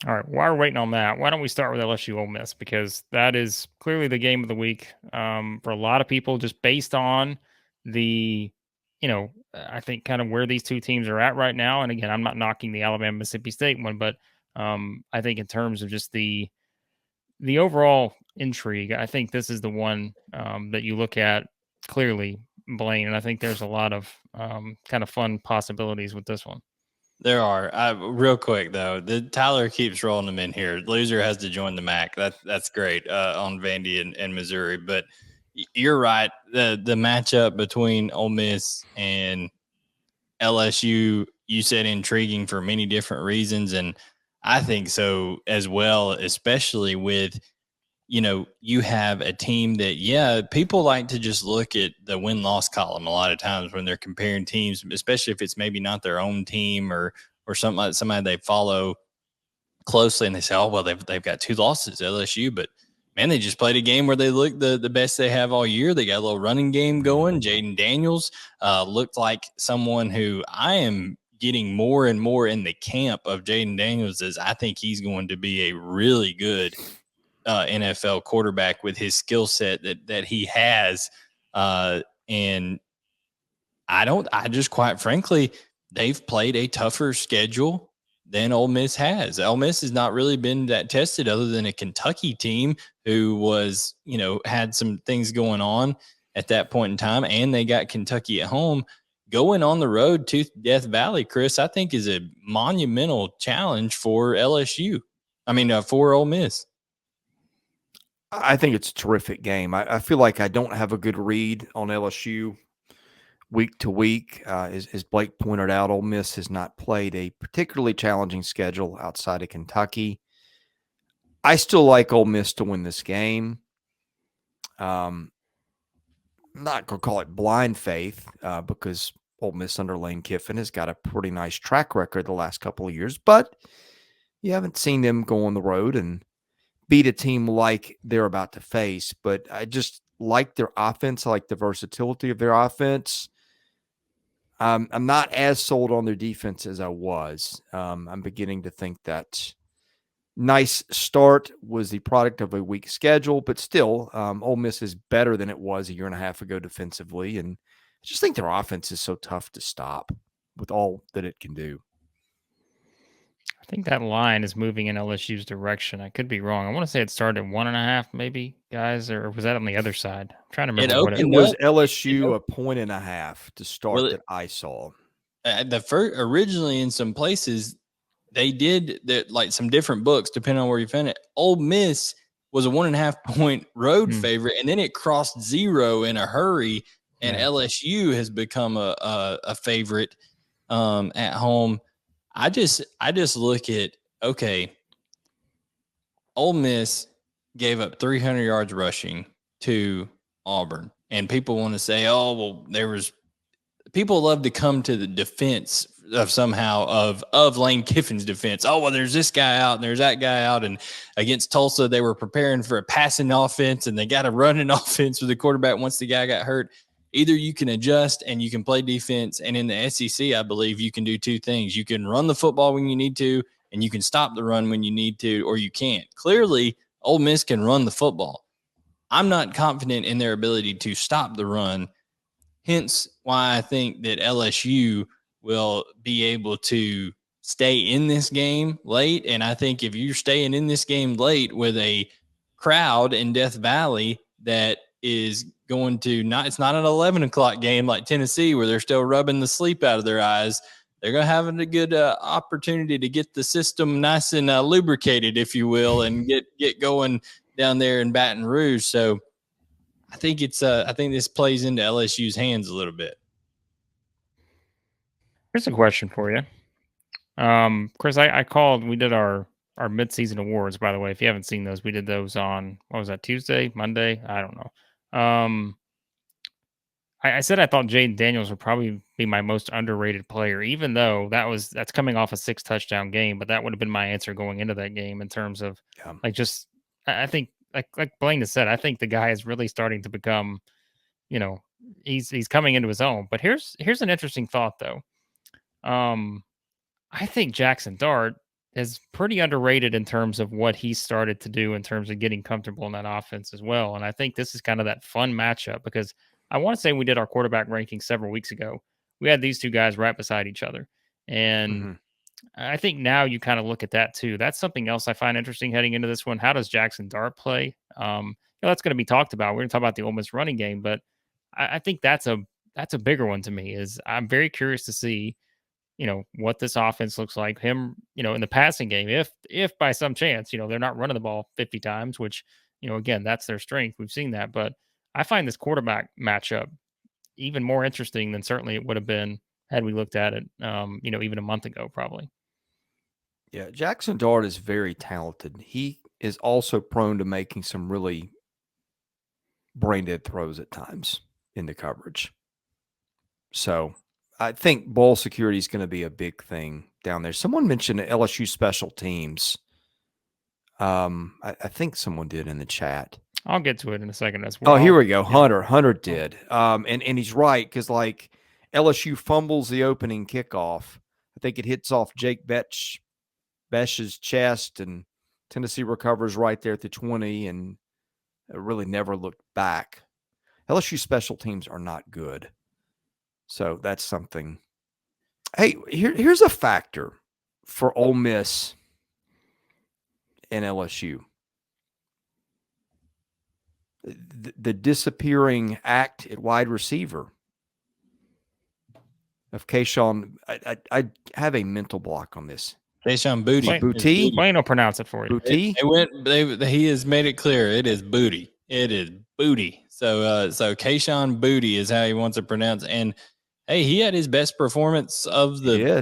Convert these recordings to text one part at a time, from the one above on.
All right. While we're waiting on that, why don't we start with LSU Ole Miss, because that is clearly the game of the week for a lot of people, just based on the, I think kind of where these two teams are at right now. And again, I'm not knocking the Alabama Mississippi State one, but I think in terms of just the overall intrigue, I think this is the one that you look at clearly, Blayne, and I think there's a lot of kind of fun possibilities with this one. There are. Real quick though, the Tyler keeps rolling them in here. Loser has to join the MAC. That's great on Vandy and Missouri. But you're right. The matchup between Ole Miss and LSU, you said intriguing for many different reasons, and I think so as well. Especially with you have a team that, yeah, people like to just look at the win loss column a lot of times when they're comparing teams, especially if it's maybe not their own team or something like somebody they follow closely, and they say, oh, well, they've got 2 losses, LSU, but man, they just played a game where they look the best they have all year. They got a little running game going. Jayden Daniels looked like someone who I am getting more and more in the camp of Jayden Daniels, as I think he's going to be a really good NFL quarterback with his skill set that he has. And I just quite frankly, they've played a tougher schedule than Ole Miss has. Ole Miss has not really been that tested other than a Kentucky team who was, had some things going on at that point in time, and they got Kentucky at home. Going on the road to Death Valley, Chris, I think is a monumental challenge for LSU. For Ole Miss. I think it's a terrific game. I feel like I don't have a good read on LSU week to week. As Blake pointed out, Ole Miss has not played a particularly challenging schedule outside of Kentucky. I still like Ole Miss to win this game. I'm not going to call it blind faith because Ole Miss under Lane Kiffin has got a pretty nice track record the last couple of years, but you haven't seen them go on the road and beat a team like they're about to face. But I just like their offense. I like the versatility of their offense. I'm not as sold on their defense as I was. I'm beginning to think that nice start was the product of a weak schedule, but still, Ole Miss is better than it was a year and a half ago defensively. And I just think their offense is so tough to stop with all that it can do. I think that line is moving in LSU's direction. I could be wrong. I want to say it started at 1.5, maybe, guys, or was that on the other side? I'm trying to It remember what it. It opened was up. LSU a point and a half to start Well, that I saw. the first originally in some places they did that, like some different books depending on where you found it. Ole Miss was a 1.5 point road Hmm. favorite, and then it crossed 0 in a hurry, and Yeah. LSU has become a favorite at home. I just look at, okay, Ole Miss gave up 300 yards rushing to Auburn, and people want to say, oh well, there was people love to come to the defense of Lane Kiffin's defense. Oh, well, there's this guy out and there's that guy out. And against Tulsa, they were preparing for a passing offense and they got a running offense with the quarterback once the guy got hurt. Either you can adjust and you can play defense. And in the SEC, I believe you can do two things. You can run the football when you need to, and you can stop the run when you need to, or you can't. Clearly, Ole Miss can run the football. I'm not confident in their ability to stop the run. Hence why I think that LSU will be able to stay in this game late. And I think if you're staying in this game late with a crowd in Death Valley that is going to it's not an 11 o'clock game like Tennessee where they're still rubbing the sleep out of their eyes. They're going to have a good opportunity to get the system nice and lubricated, if you will, and get going down there in Baton Rouge. So I think I think this plays into LSU's hands a little bit. Here's a question for you. Chris, I called. We did our midseason awards. By the way, if you haven't seen those, we did those on, what was that, Tuesday, Monday? I don't know. I said I thought Jayden Daniels would probably be my most underrated player, even though that's coming off a 6 touchdown game. But that would have been my answer going into that game in terms of like just I think like Blayne has said, I think the guy is really starting to become, you know, he's coming into his own. But here's an interesting thought though. I think Jaxson Dart is pretty underrated in terms of what he started to do in terms of getting comfortable in that offense as well. And I think this is kind of that fun matchup because I want to say we did our quarterback ranking several weeks ago. We had these two guys right beside each other. And I think now you kind of look at that too. That's something else I find interesting heading into this one. How does Jaxson Dart play? That's going to be talked about. We're going to talk about the Ole Miss running game, but I think that's a bigger one to me. Is I'm very curious to see, what this offense looks like. Him, in the passing game, if by some chance, they're not running the ball 50 times, which, again, that's their strength. We've seen that, but I find this quarterback matchup even more interesting than certainly it would have been had we looked at it, even a month ago, probably. Yeah, Jaxson Dart is very talented. He is also prone to making some really brain dead throws at times in the coverage. So I think ball security is going to be a big thing down there. Someone mentioned LSU special teams. I think someone did in the chat. I'll get to it in a second as well. Oh, here we go. Hunter did. And he's right because like LSU fumbles the opening kickoff. I think it hits off Jake Besh's chest, and Tennessee recovers right there at the 20 and really never looked back. LSU special teams are not good. So that's something. Hey, here's a factor for Ole Miss and LSU. The disappearing act at wide receiver of Kayshawn. I have a mental block on this. Kayshawn Booty. Booty? Blayne will pronounce it for you. Booty? He has made it clear. It is Booty. It is Booty. So Kayshawn Booty is how he wants to pronounce. And hey, he had his best performance of the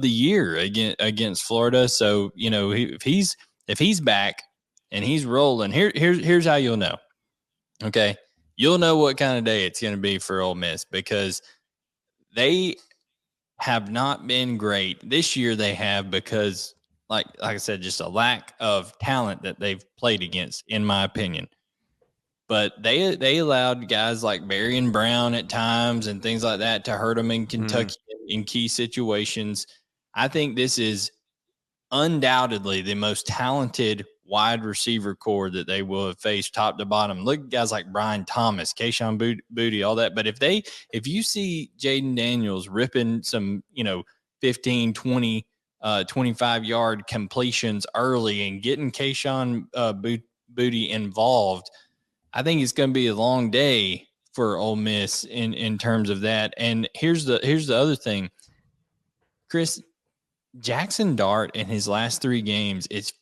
year against Florida. So if he's back and he's rolling, here's how you'll know. Okay, you'll know what kind of day it's going to be for Ole Miss because they have not been great this year. They have because, like I said, just a lack of talent that they've played against, in my opinion. But they allowed guys like Berrien Brown at times and things like that to hurt them in Kentucky in key situations. I think this is undoubtedly the most talented wide receiver core that they will have faced top to bottom. Look at guys like Brian Thomas, Kayshawn Booty, all that. But if you see Jayden Daniels ripping some, 15, 20, 25-yard completions early and getting Kayshawn Booty involved, I think it's going to be a long day for Ole Miss in terms of that. And here's the other thing, Chris. Jaxson Dart in his last 3 games is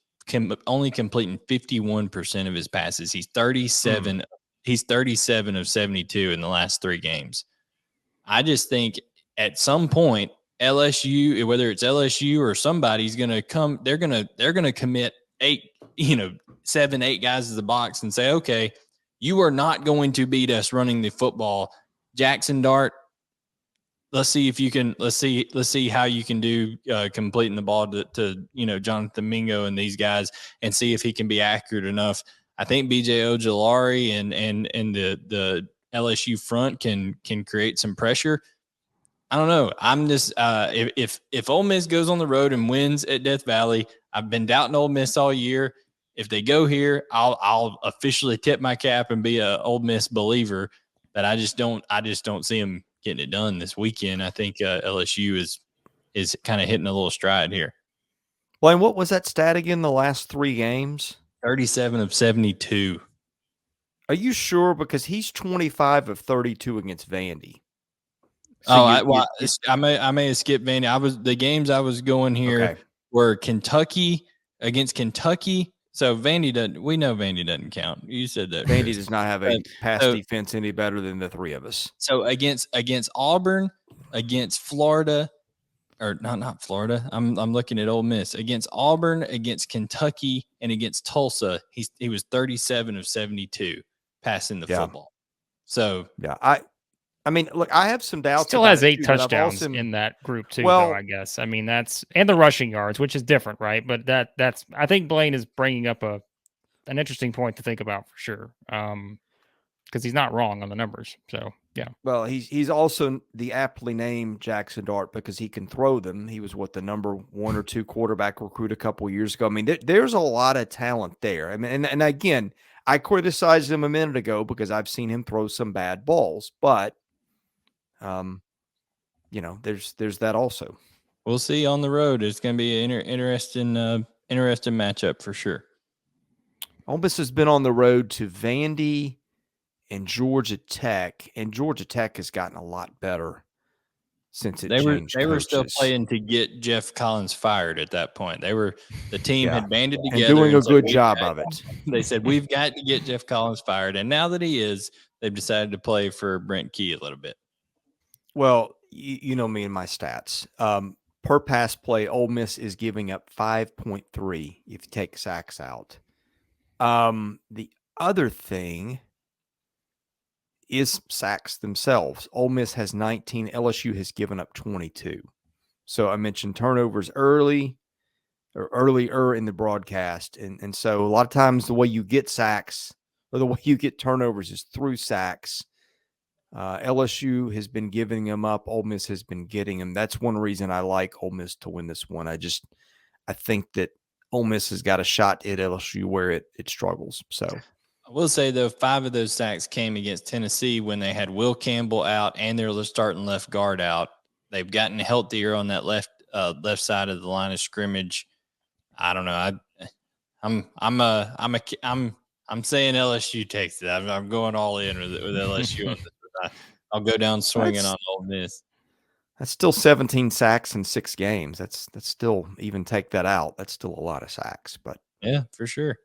only completing 51% of his passes. He's 37. He's 37 of 72 in the last 3 games. I just think at some point LSU, whether it's LSU or somebody's going to come, they're going to commit 7, 8 guys to the box and say, okay, you are not going to beat us running the football. Jaxson Dart, let's see how you can do completing the ball to Jonathan Mingo and these guys, and see if he can be accurate enough. I think BJ Ojulari and the LSU front can create some pressure. I don't know. I'm just if Ole Miss goes on the road and wins at Death Valley, I've been doubting Ole Miss all year. If they go here, I'll officially tip my cap and be a Ole Miss believer. But I just don't see them getting it done this weekend. I think LSU is kind of hitting a little stride here. Blayne, what was that stat again? The last 3 games, 37 of 72. Are you sure? Because he's 25 of 32 against Vandy. So I may have skipped Vandy. The games I was going here were Kentucky against Kentucky. So we know Vandy doesn't count. You said that. Vandy does not have a pass defense any better than the 3 of us. So against Auburn, against Florida, or not Florida. I'm looking at Ole Miss. Against Auburn, against Kentucky, and against Tulsa, he was 37 of 72 passing the football. So yeah, I mean, look, I have some doubts. Still has 8 touchdowns in that group too, though, I guess. I mean, and the rushing yards, which is different, right? But that's I think Blayne is bringing up an interesting point to think about for sure, because he's not wrong on the numbers. So Well, he's also the aptly named Jaxson Dart because he can throw them. He was the number 1 or 2 quarterback recruit a couple of years ago. I mean, there's a lot of talent there. I mean, and again, I criticized him a minute ago because I've seen him throw some bad balls, but there's that also. We'll see on the road. It's going to be an interesting matchup for sure. Ole Miss has been on the road to Vandy and Georgia Tech, and Georgia Tech has gotten a lot better since it changed. They were still playing to get Jeff Collins fired at that point. The team had banded together and doing a good job of it. They said, we've got to get Jeff Collins fired. And now that he is, they've decided to play for Brent Key a little bit. Well, you know me and my stats. Per pass play, Ole Miss is giving up 5.3 if you take sacks out. The other thing is sacks themselves. Ole Miss has 19. LSU has given up 22. So I mentioned turnovers earlier in the broadcast. And so a lot of times the way you get sacks or the way you get turnovers is through sacks. LSU has been giving them up. Ole Miss has been getting them. That's one reason I like Ole Miss to win this one. I think that Ole Miss has got a shot at LSU where it struggles. So I will say, though, 5 of those sacks came against Tennessee when they had Will Campbell out and their starting left guard out. They've gotten healthier on that left side of the line of scrimmage. I don't know. I'm saying LSU takes it. I'm going all in with LSU on this. I'll go down swinging on Ole Miss. That's still 17 sacks in 6 games. That's still, even take that out, that's still a lot of sacks. But yeah, for sure.